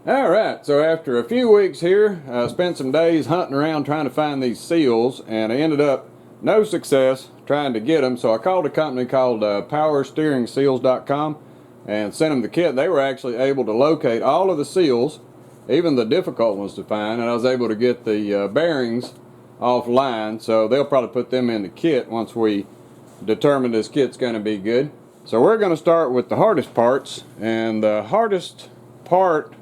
Alright, so after a few weeks here, I spent some days hunting around trying to find these seals, and I ended up no success trying to get them. So I called a company called powersteeringseals.com and sent them the kit. They were actually able to locate all of the seals, even the difficult ones to find, and I was able to get the bearings offline, so they'll probably put them in the kit once we determine this kit's going to be good. So we're going to start with the hardest parts, and the hardest part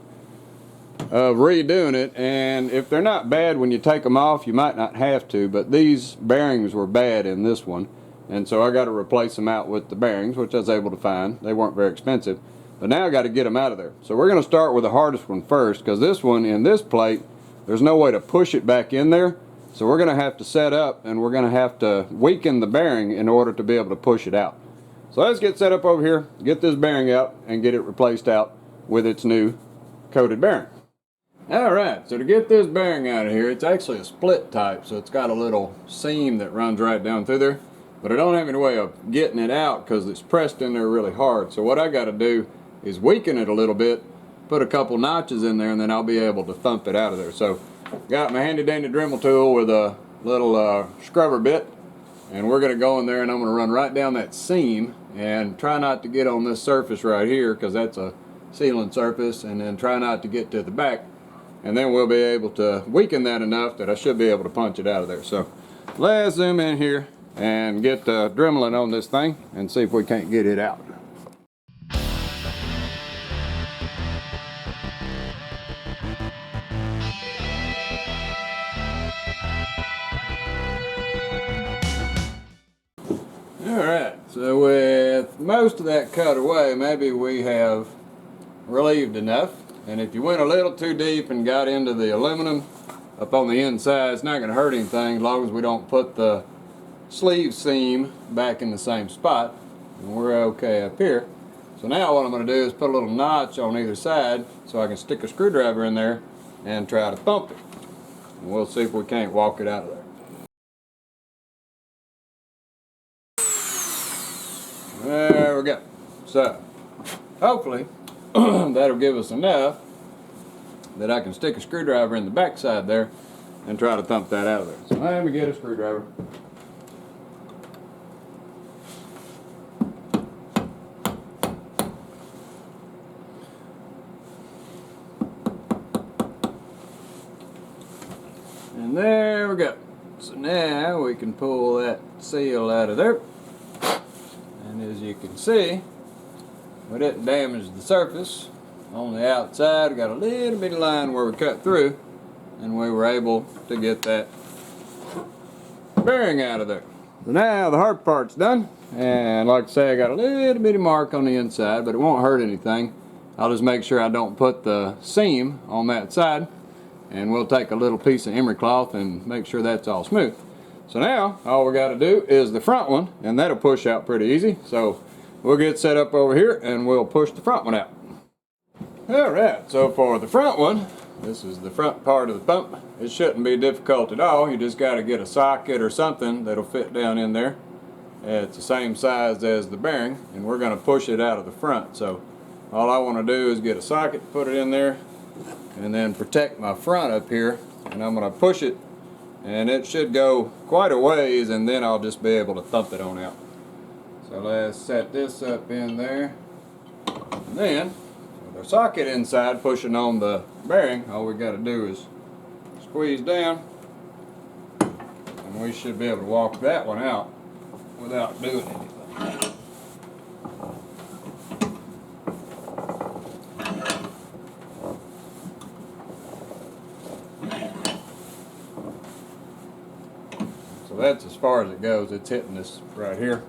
of redoing it, and if they're not bad when you take them off, you might not have to, but these bearings were bad in this one, and so I got to replace them out with the bearings, which I was able to find. They weren't very expensive, but now I got to get them out of there. So we're going to start with the hardest one first, because this one in this plate, there's no way to push it back in there, so we're going to have to set up, and we're going to have to weaken the bearing in order to be able to push it out. So let's get set up over here, get this bearing out, and get it replaced out with its new coated bearing. Alright, so to get this bearing out of here, it's actually a split type, so it's got a little seam that runs right down through there, but I don't have any way of getting it out because it's pressed in there really hard. So what I got to do is weaken it a little bit, put a couple notches in there, and then I'll be able to thump it out of there. So got my handy dandy Dremel tool with a little scrubber bit, and we're going to go in there and I'm going to run right down that seam and try not to get on this surface right here because that's a sealing surface, and then try not to get to the back. And then we'll be able to weaken that enough that I should be able to punch it out of there. So let's zoom in here and get the Dremeling on this thing and see if we can't get it out. Alright, so with most of that cut away, maybe we have relieved enough. And if you went a little too deep and got into the aluminum up on the inside, it's not going to hurt anything as long as we don't put the sleeve seam back in the same spot. And we're okay up here. So now what I'm going to do is put a little notch on either side so I can stick a screwdriver in there and try to thump it. And we'll see if we can't walk it out of there. There we go. So hopefully that'll give us enough that I can stick a screwdriver in the back side there and try to thump that out of there. So let me get a screwdriver. And there we go. So now we can pull that seal out of there. And as you can see, we didn't damage the surface. On the outside, we got a little bitty line where we cut through, and we were able to get that bearing out of there. So now the hard part's done, and like I say, I got a little bitty mark on the inside, but it won't hurt anything. I'll just make sure I don't put the seam on that side, and we'll take a little piece of emery cloth and make sure that's all smooth. So now all we got to do is the front one, and that'll push out pretty easy. So we'll get set up over here and we'll push the front one out. Alright, so for the front one, this is the front part of the pump. It shouldn't be difficult at all. You just got to get a socket or something that'll fit down in there. It's the same size as the bearing, and we're going to push it out of the front. So all I want to do is get a socket, put it in there, and then protect my front up here, and I'm going to push it, and it should go quite a ways, and then I'll just be able to thump it on out. So let's set this up in there, and then with our socket inside pushing on the bearing, all we got to do is squeeze down, and we should be able to walk that one out without doing anything. So that's as far as it goes. It's hitting this right here.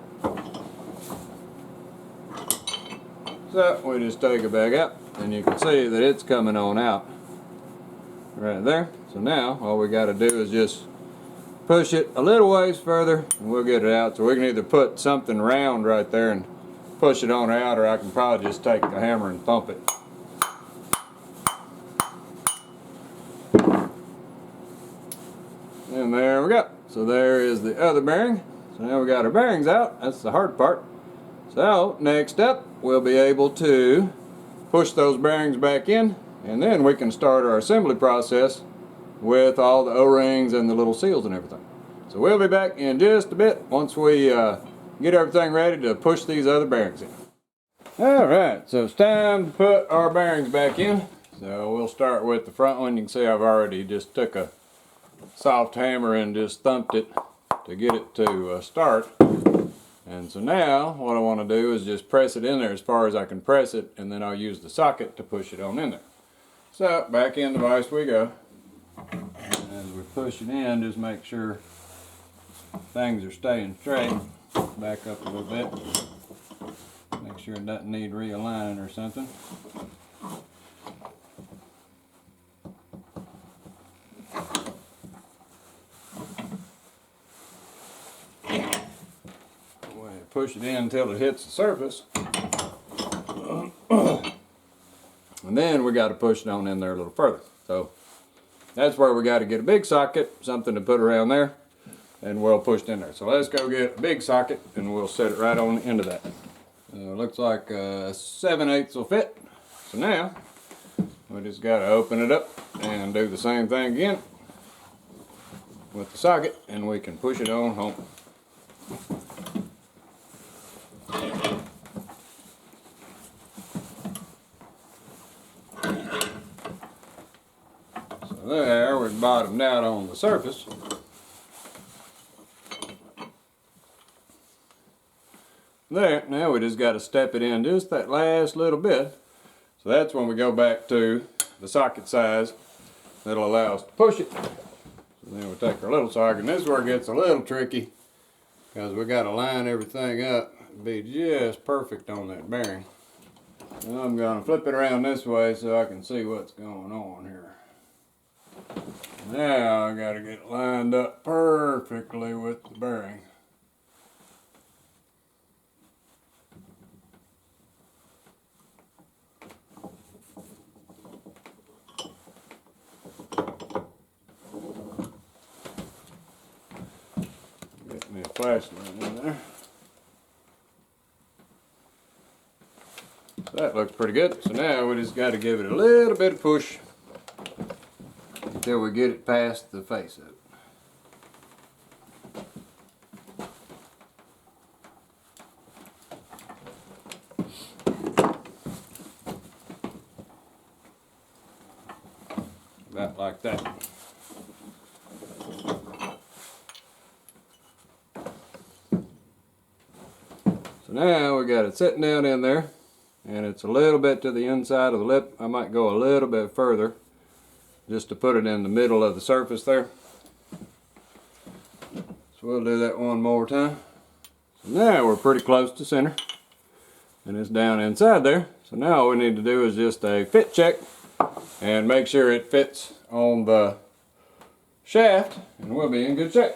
So we just take it back up, and you can see that it's coming on out right there. So now all we got to do is just push it a little ways further and we'll get it out. So we can either put something round right there and push it on out, or I can probably just take a hammer and thump it. And there we go. So there is the other bearing. So now we got our bearings out. That's the hard part. So next up, we'll be able to push those bearings back in and then we can start our assembly process with all the O-rings and the little seals and everything. So we'll be back in just a bit once we get everything ready to push these other bearings in. Alright, so it's time to put our bearings back in. So we'll start with the front one. You can see I've already just took a soft hammer and just thumped it to get it to start. And so now what I want to do is just press it in there as far as I can press it, and then I'll use the socket to push it on in there. So back in the vise we go. As we push it in, just make sure things are staying straight. Back up a little bit. Make sure it doesn't need realigning or something. Push it in until it hits the surface. And then we got to push it on in there a little further. So that's where we got to get a big socket, something to put around there, and we'll push it in there. So let's go get a big socket and we'll set it right on into that. Looks like 7/8 will fit. So now we just got to open it up and do the same thing again with the socket, and we can push it on home. So there, we're bottomed out on the surface. There, now we just got to step it in just that last little bit. So that's when we go back to the socket size that'll allow us to push it. So then we take our little socket, and this is where it gets a little tricky, because we got to line everything up and be just perfect on that bearing. And I'm going to flip it around this way so I can see what's going on here. Now I got to get it lined up perfectly with the bearing. Get me a flashlight in there. So that looks pretty good. So now we just got to give it a little bit of push until we get it past the face of it. About like that. So now we got it sitting down in there, and it's a little bit to the inside of the lip. I might go a little bit further just to put it in the middle of the surface there. So we'll do that one more time. So now we're pretty close to center, and it's down inside there. So now all we need to do is just a fit check and make sure it fits on the shaft, and we'll be in good shape.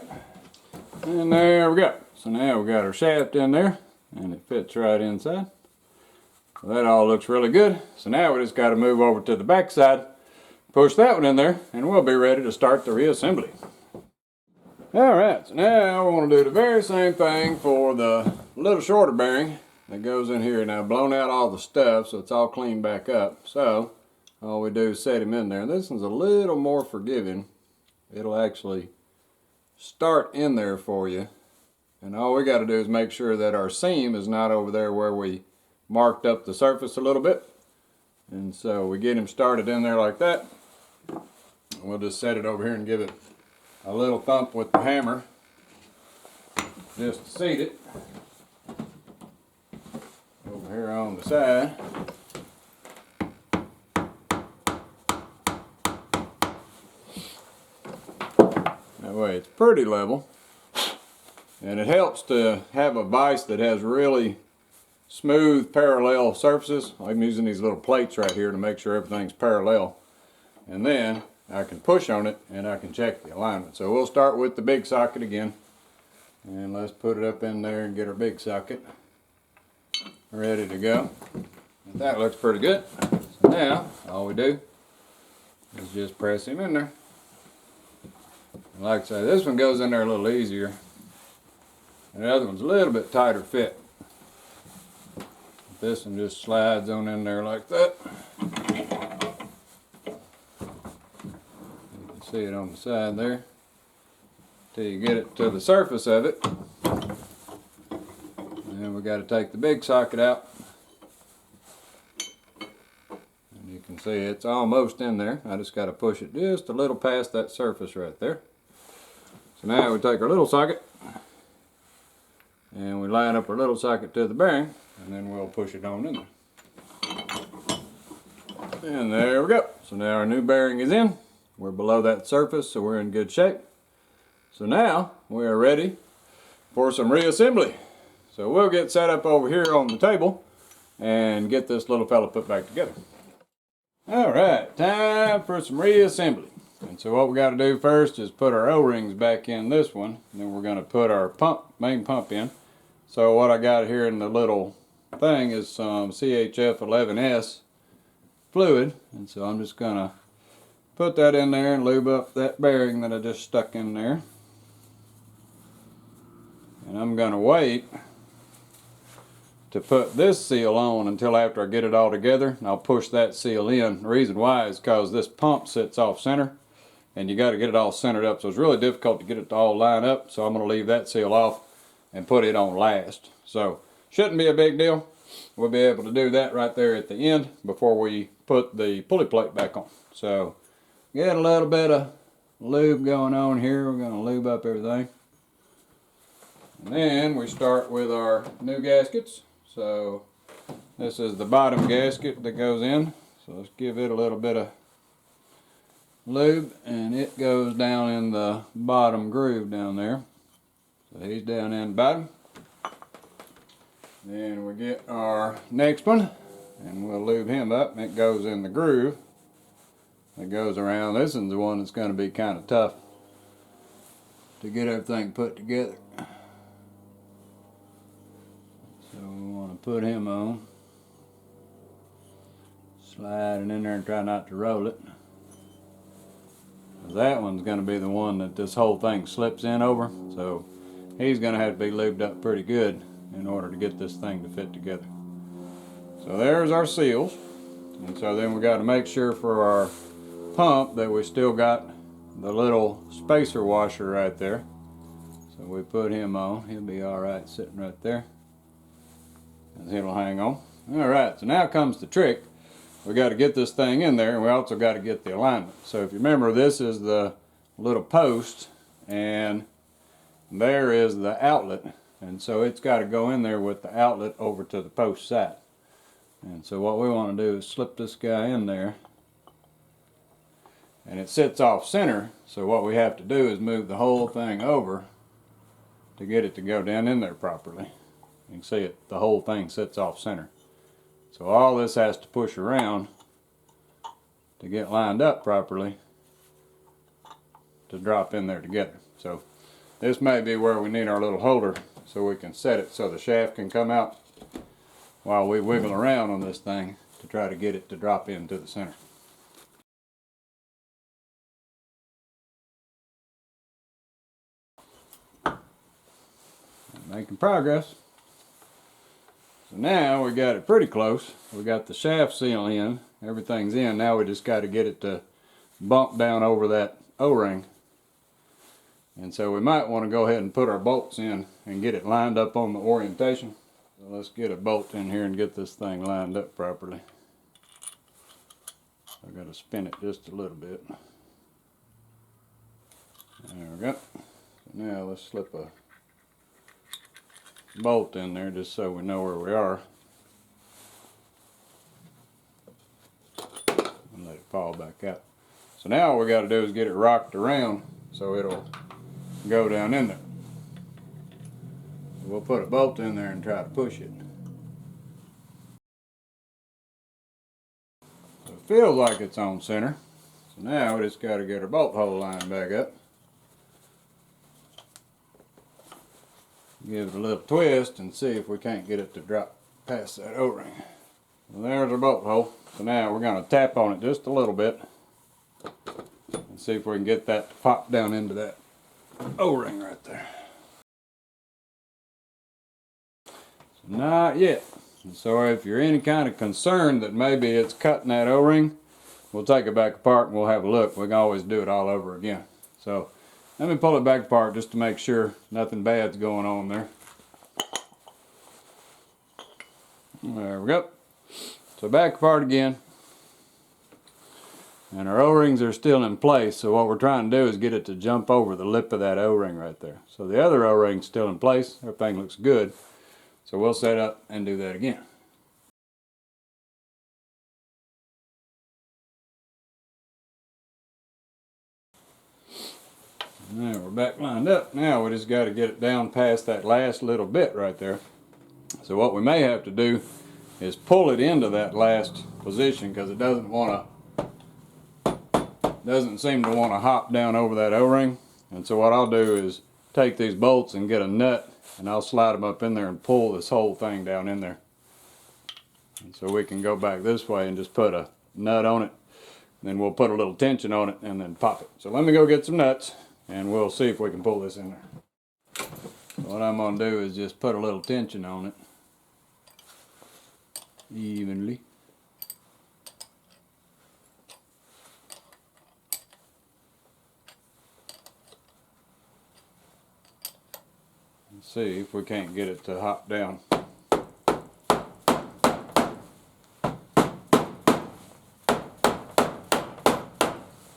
And there we go. So now we got our shaft in there, and it fits right inside. So that all looks really good. So now we just got to move over to the back side, push that one in there, and we'll be ready to start the reassembly. Alright, so now we want to do the very same thing for the little shorter bearing that goes in here. Now I've blown out all the stuff, so it's all cleaned back up. So all we do is set him in there. And this one's a little more forgiving. It'll actually start in there for you. And all we got to do is make sure that our seam is not over there where we marked up the surface a little bit. And so we get him started in there like that. And we'll just set it over here and give it a little thump with the hammer just to seat it. Over here on the side. That way it's pretty level. And it helps to have a vise that has really smooth parallel surfaces. I'm using these little plates right here to make sure everything's parallel. And then I can push on it and I can check the alignment. So we'll start with the big socket again. And let's put it up in there and get our big socket ready to go. And that looks pretty good. So now all we do is just press him in there. And like I say, this one goes in there a little easier. And the other one's a little bit tighter fit. This one just slides on in there like that. You see it on the side there. Till you get it to the surface of it. And then we got to take the big socket out. And you can see it's almost in there. I just got to push it just a little past that surface right there. So now we take our little socket and we line up our little socket to the bearing, and then we'll push it on in there. And there we go. So now our new bearing is in. We're below that surface, so we're in good shape. So now we are ready for some reassembly. So we'll get set up over here on the table and get this little fella put back together. Alright, time for some reassembly. And so what we got to do first is put our O-rings back in this one. And then we're going to put our main pump in. So what I got here in the little thing is some CHF11S fluid. And so I'm just going to put that in there and lube up that bearing that I just stuck in there. And I'm going to wait to put this seal on until after I get it all together. And I'll push that seal in. The reason why is because this pump sits off center. And you got to get it all centered up. So it's really difficult to get it to all line up. So I'm going to leave that seal off and put it on last. So shouldn't be a big deal. We'll be able to do that right there at the end before we put the pulley plate back on. So get a little bit of lube going on here. We're going to lube up everything. And then we start with our new gaskets. So this is the bottom gasket that goes in. So let's give it a little bit of lube, and it goes down in the bottom groove down there. So he's down in the bottom. Then we get our next one, and we'll lube him up, and it goes in the groove that goes around. This is the one that's going to be kind of tough to get everything put together. So we want to put him on, slide it in there and try not to roll it. That one's going to be the one that this whole thing slips in over, so he's going to have to be lubed up pretty good in order to get this thing to fit together. So there's our seals, and so then we got to make sure for our pump that we still got the little spacer washer right there. So we put him on. He'll be alright sitting right there, and it'll hang on. Alright, so now comes the trick. We got to get this thing in there, and we also got to get the alignment. So if you remember, this is the little post, and there is the outlet, and so it's got to go in there with the outlet over to the post side. And so what we want to do is slip this guy in there, and it sits off center. So what we have to do is move the whole thing over to get it to go down in there properly. You can see it, the whole thing sits off center. So all this has to push around to get lined up properly to drop in there together. So this may be where we need our little holder so we can set it so the shaft can come out while we wiggle around on this thing to try to get it to drop into the center. Making progress. So now we got it pretty close. We got the shaft seal in, everything's in. Now we just got to get it to bump down over that O-ring. And so we might want to go ahead and put our bolts in and get it lined up on the orientation. So let's get a bolt in here and get this thing lined up properly. I've got to spin it just a little bit. There we go. So now let's slip a bolt in there just so we know where we are. And let it fall back out. So now all we got to do is get it rocked around so it'll go down in there. We'll put a bolt in there and try to push it. So it feels like it's on center. So now we just got to get our bolt hole line back up. Give it a little twist and see if we can't get it to drop past that O-ring. Well, there's our bolt hole. So now we're going to tap on it just a little bit and see if we can get that to pop down into that O-ring right there. So not yet. So if you're any kind of concerned that maybe it's cutting that O-ring, we'll take it back apart and we'll have a look. We can always do it all over again. So let me pull it back apart just to make sure nothing bad's going on there. There we go. So back apart again. And our O-rings are still in place, so what we're trying to do is get it to jump over the lip of that O-ring right there. So the other O-ring's still in place, everything looks good. So we'll set up and do that again. Now we're back lined up. Now we just got to get it down past that last little bit right there. So what we may have to do is pull it into that last position because it doesn't seem to want to hop down over that O-ring. And so what I'll do is take these bolts and get a nut and I'll slide them up in there and pull this whole thing down in there. And so we can go back this way and just put a nut on it. Then we'll put a little tension on it and then pop it. So let me go get some nuts and we'll see if we can pull this in there. So what I'm going to do is just put a little tension on it evenly. See if we can't get it to hop down.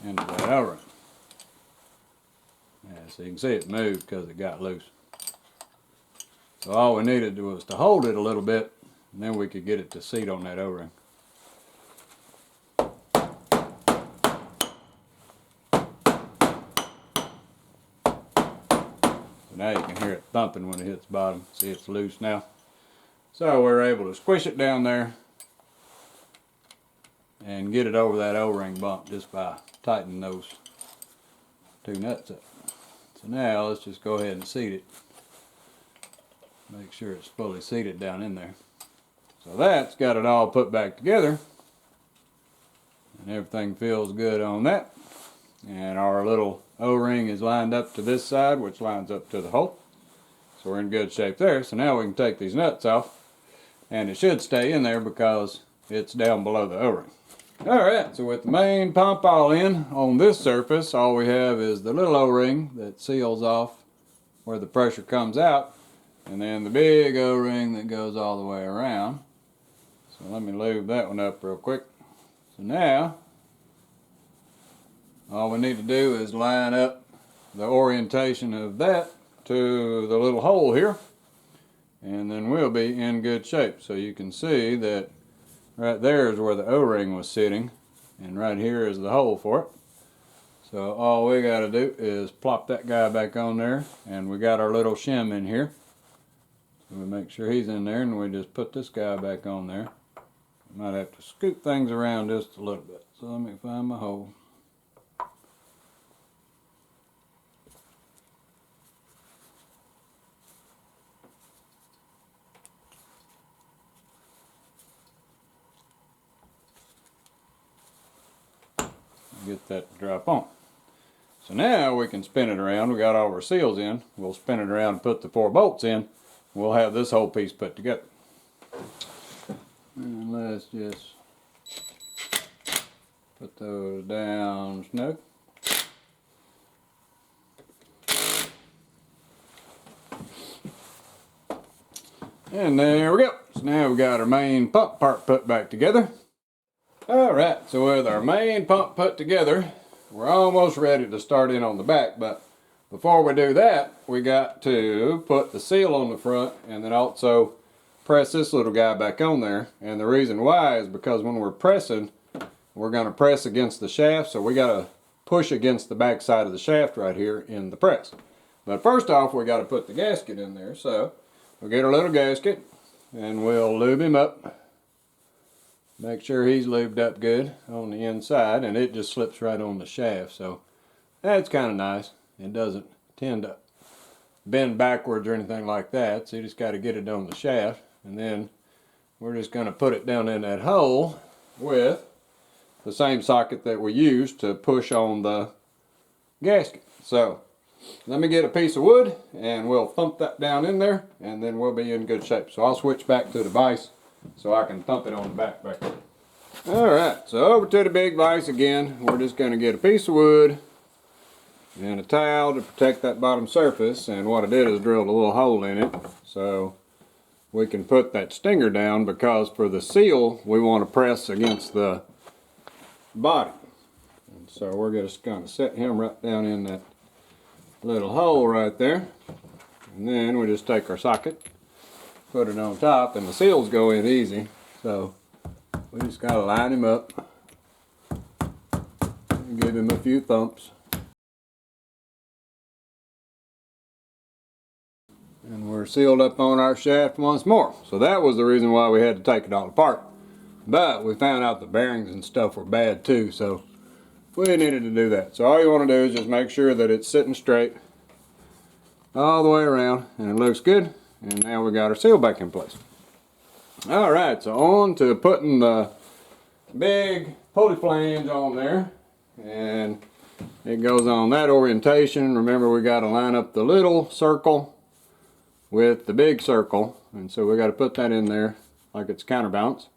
Into that O-ring. Yeah, so you can see it moved because it got loose. So all we needed was to hold it a little bit and then we could get it to seat on that O-ring. Now you can hear it thumping when it hits the bottom. See, it's loose now. So we're able to squish it down there and get it over that O-ring bump just by tightening those two nuts up. So now let's just go ahead and seat it. Make sure it's fully seated down in there. So that's got it all put back together. And everything feels good on that. And our little O-ring is lined up to this side, which lines up to the hole. So we're in good shape there. So now we can take these nuts off. And it should stay in there because it's down below the O-ring. Alright, so with the main pump all in on this surface, all we have is the little O-ring that seals off where the pressure comes out. And then the big O-ring that goes all the way around. So let me lube that one up real quick. So now, all we need to do is line up the orientation of that to the little hole here. And then we'll be in good shape. So you can see that right there is where the O-ring was sitting. And right here is the hole for it. So all we got to do is plop that guy back on there. And we got our little shim in here. So we make sure he's in there and we just put this guy back on there. Might have to scoot things around just a little bit. So let me find my hole. Get that to drop on. So now we can spin it around. We got all our seals in. We'll spin it around and put the 4 bolts in. We'll have this whole piece put together. And let's just put those down snug. And there we go. So now we got our main pump part put back together. Alright, so with our main pump put together, we're almost ready to start in on the back, but before we do that, we got to put the seal on the front and then also press this little guy back on there. And the reason why is because when we're pressing, we're going to press against the shaft, so we got to push against the back side of the shaft right here in the press. But first off, we got to put the gasket in there, so we'll get our little gasket and we'll lube him up. Make sure he's lubed up good on the inside, and it just slips right on the shaft, so that's kind of nice. It doesn't tend to bend backwards or anything like that, so you just got to get it on the shaft, and then we're just going to put it down in that hole with the same socket that we used to push on the gasket. So let me get a piece of wood and we'll thump that down in there, and then we'll be in good shape. So I'll switch back to the vise so I can thump it on the back there. Alright, so over to the big vise again. We're just going to get a piece of wood and a towel to protect that bottom surface, and what I did is drilled a little hole in it so we can put that stinger down, because for the seal we want to press against the body. And so we're just going to set him right down in that little hole right there, and then we just take our socket, put it on top, and the seals go in easy, so we just got to line him up and give him a few thumps. And we're sealed up on our shaft once more. So that was the reason why we had to take it all apart. But we found out the bearings and stuff were bad too, so we needed to do that. So all you want to do is just make sure that it's sitting straight all the way around and it looks good. And now we got our seal back in place. Alright, so on to putting the big pulley flange on there. And it goes on that orientation. Remember, we got to line up the little circle with the big circle, and so we got to put that in there like it's counterbalance,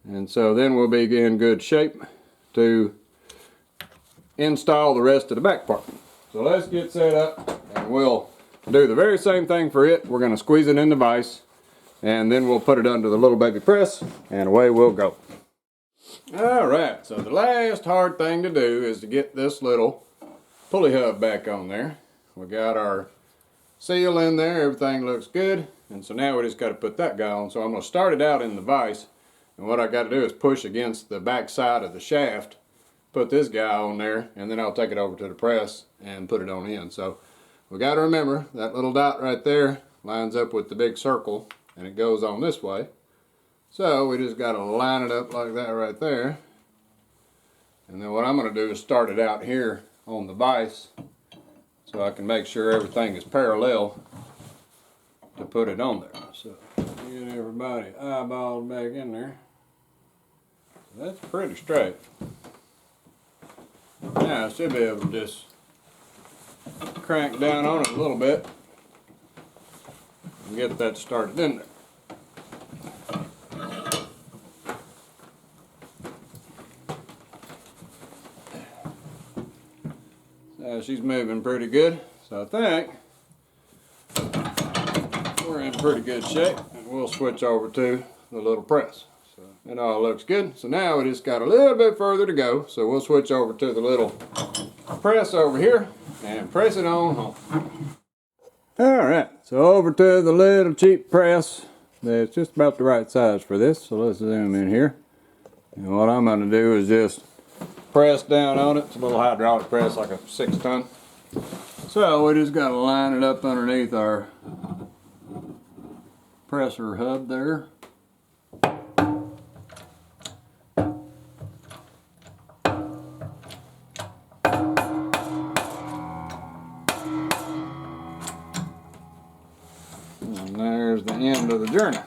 and so then we'll be in good shape to install the rest of the back part. So let's get set up and we'll do the very same thing for it. We're going to squeeze it in the vise and then we'll put it under the little baby press and away we'll go. Alright, so the last hard thing to do is to get this little pulley hub back on there. We got our seal in there, everything looks good, and so now we just got to put that guy on. So I'm going to start it out in the vise, and what I got to do is push against the back side of the shaft, put this guy on there, and then I'll take it over to the press and put it on in. So we got to remember that little dot right there lines up with the big circle, and it goes on this way. So we just got to line it up like that right there, and then what I'm going to do is start it out here on the vise, so I can make sure everything is parallel to put it on there. So get everybody eyeballed back in there. So that's pretty straight. Now I should be able to just crank down on it a little bit and get that started in there. She's moving pretty good, so I think we're in pretty good shape, and we'll switch over to the little press. So it all looks good. So now we just got a little bit further to go, so we'll switch over to the little press over here and press it on home. Alright, so over to the little cheap press that's just about the right size for this. So let's zoom in here, and what I'm going to do is just press down on it. It's a little hydraulic press, like a 6-ton. So we just got to line it up underneath our presser hub there. And there's the end of the journey.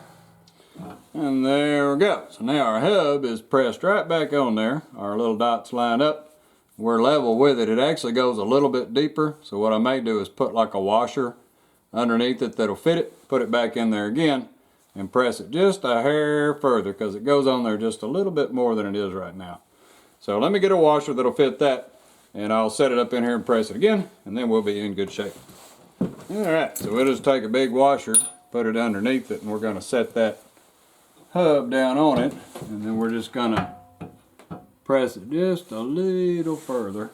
And there we go. So now our hub is pressed right back on there. Our little dots line up. We're level with it. It actually goes a little bit deeper. So what I may do is put like a washer underneath it that'll fit it. Put it back in there again and press it just a hair further, because it goes on there just a little bit more than it is right now. So let me get a washer that'll fit that, and I'll set it up in here and press it again, and then we'll be in good shape. Alright, so we'll just take a big washer, put it underneath it, and we're going to set that hub down on it, and then we're just gonna press it just a little further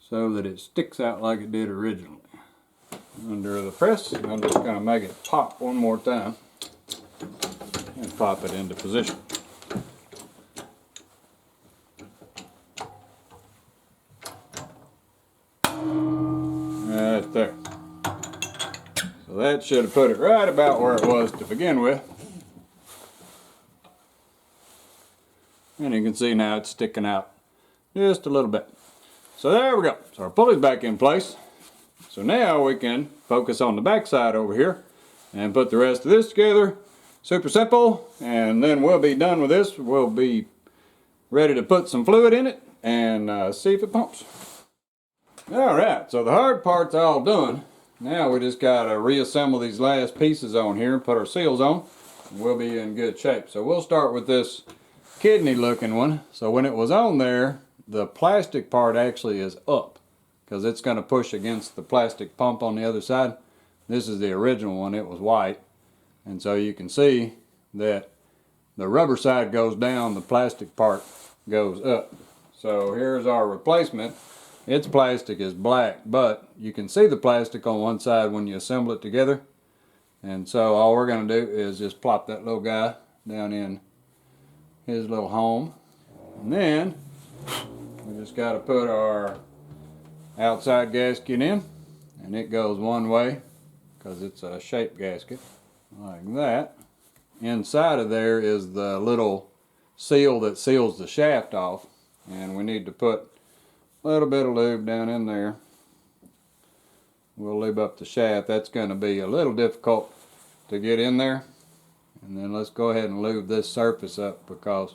so that it sticks out like it did originally under the press. And I'm just gonna make it pop one more time and pop it into position. Right there. So that should have put it right about where it was to begin with. And you can see now it's sticking out just a little bit. So there we go. So our pulley's back in place. So now we can focus on the back side over here and put the rest of this together. Super simple. And then we'll be done with this. We'll be ready to put some fluid in it and see if it pumps. Alright, so the hard part's all done. Now we just got to reassemble these last pieces on here and put our seals on. And we'll be in good shape. So we'll start with this kidney looking one. So when it was on there, the plastic part actually is up because it's going to push against the plastic pump on the other side. This is the original one, it was white. And so you can see that the rubber side goes down, the plastic part goes up. So here's our replacement. Its plastic is black, but you can see the plastic on one side when you assemble it together. And so all we're going to do is just plop that little guy down in his little home. And then we just got to put our outside gasket in, and it goes one way because it's a shaped gasket like that. Inside of there is the little seal that seals the shaft off, and we need to put a little bit of lube down in there. We'll lube up the shaft. That's going to be a little difficult to get in there. And then let's go ahead and lube this surface up because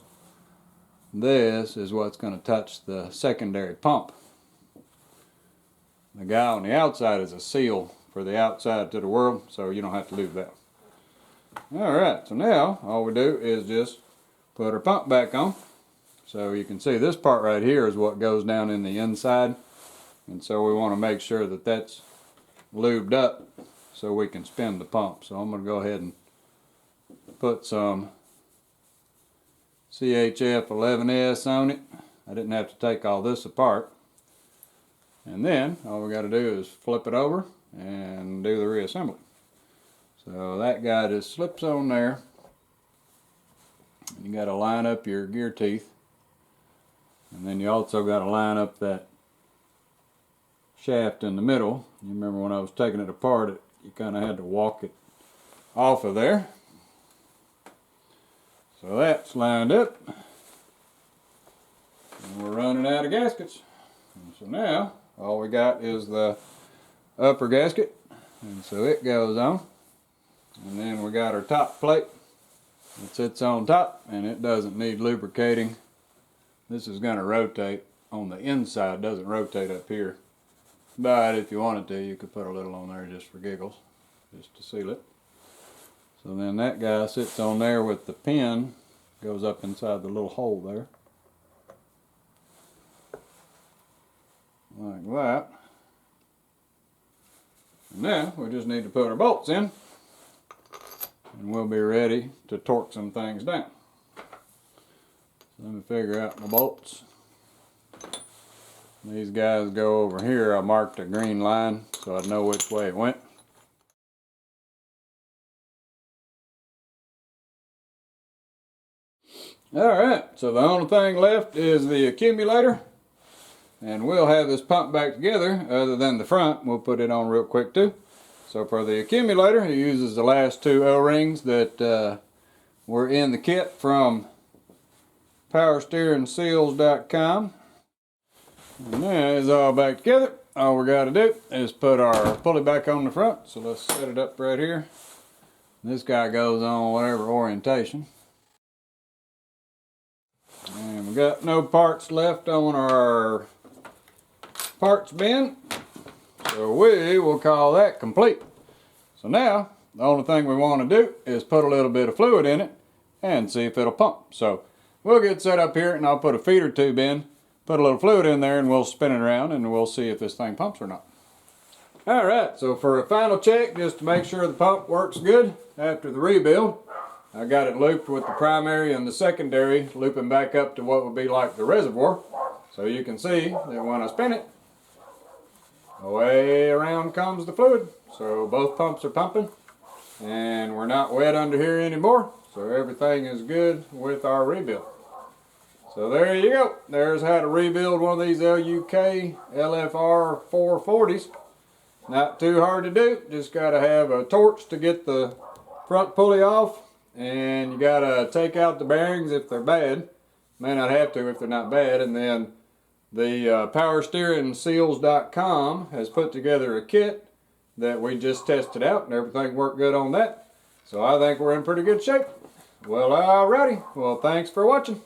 this is what's going to touch the secondary pump. The guy on the outside is a seal for the outside to the world, so you don't have to lube that. Alright, so now all we do is just put our pump back on. So you can see this part right here is what goes down in the inside. And so we want to make sure that that's lubed up so we can spin the pump. So I'm going to go ahead and put some CHF 11S on it. I didn't have to take all this apart. And then all we got to do is flip it over and do the reassembly. So that guy just slips on there. You got to line up your gear teeth. And then you also got to line up that shaft in the middle. You remember when I was taking it apart, you kind of had to walk it off of there. So that's lined up. And we're running out of gaskets. And so now all we got is the upper gasket. And so it goes on. And then we got our top plate. It sits on top and it doesn't need lubricating. This is going to rotate on the inside, doesn't rotate up here. But if you wanted to, you could put a little on there just for giggles, just to seal it. So then that guy sits on there with the pin, goes up inside the little hole there. Like that. And now we just need to put our bolts in. And we'll be ready to torque some things down. So let me figure out my bolts. These guys go over here. I marked a green line so I know which way it went. Alright, so the only thing left is the accumulator. And we'll have this pump back together other than the front. We'll put it on real quick too. So for the accumulator, it uses the last two O-rings that were in the kit from PowerSteeringSeals.com. And now it's all back together. All we got to do is put our pulley back on the front. So let's set it up right here. This guy goes on whatever orientation. And we got no parts left on our parts bin. So we will call that complete. So now, the only thing we want to do is put a little bit of fluid in it and see if it'll pump. So we'll get set up here and I'll put a feeder tube in, put a little fluid in there and we'll spin it around and we'll see if this thing pumps or not. Alright, so for a final check, just to make sure the pump works good after the rebuild, I got it looped with the primary and the secondary, looping back up to what would be like the reservoir. So you can see that when I spin it, away around comes the fluid. So both pumps are pumping and we're not wet under here anymore. So everything is good with our rebuild. So there you go. There's how to rebuild one of these LUK LFR-440s. Not too hard to do. Just got to have a torch to get the front pulley off. And you got to take out the bearings if they're bad. May not have to if they're not bad. And then the PowerSteeringSeals.com has put together a kit that we just tested out and everything worked good on that. So I think we're in pretty good shape. Well, alrighty. Well, thanks for watching.